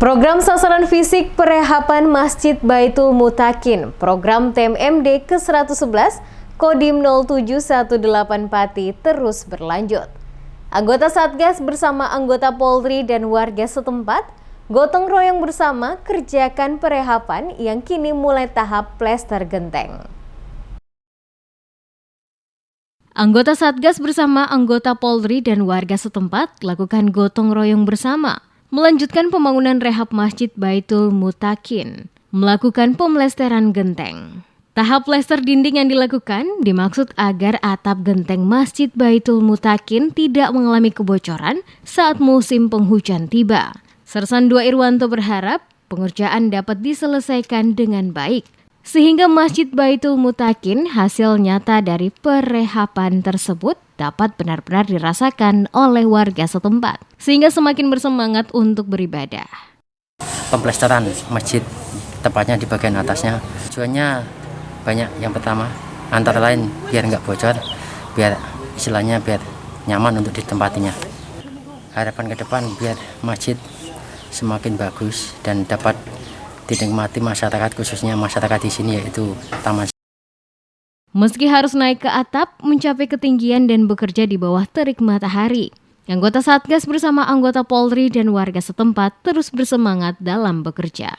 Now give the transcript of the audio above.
Program sasaran fisik perehapan Masjid Baitul Mutakin, program TMMD ke-111, Kodim 0718 Pati terus berlanjut. Anggota Satgas bersama anggota Polri dan warga setempat gotong royong bersama kerjakan perehapan yang kini mulai tahap plester genteng. Anggota Satgas bersama anggota Polri dan warga setempat lakukan gotong royong bersama melanjutkan pembangunan rehab Masjid Baitul Mutakin, melakukan pemlesteran genteng. Tahap plester dinding yang dilakukan dimaksud agar atap genteng Masjid Baitul Mutakin tidak mengalami kebocoran saat musim penghujan tiba. Sersan 2 Irwanto berharap pengerjaan dapat diselesaikan dengan baik, sehingga Masjid Baitul Mutakin hasil nyata dari perehapan tersebut dapat benar-benar dirasakan oleh warga setempat, sehingga semakin bersemangat untuk beribadah. Pemplesteran masjid, tepatnya di bagian atasnya, tujuannya banyak. Yang pertama, antara lain biar nggak bocor, biar istilahnya biar nyaman untuk ditempatinya. Harapan ke depan biar masjid semakin bagus dan dapat dinikmati masyarakat, khususnya masyarakat di sini, yaitu taman. Meski harus naik ke atap, mencapai ketinggian dan bekerja di bawah terik matahari, anggota Satgas bersama anggota Polri dan warga setempat terus bersemangat dalam bekerja.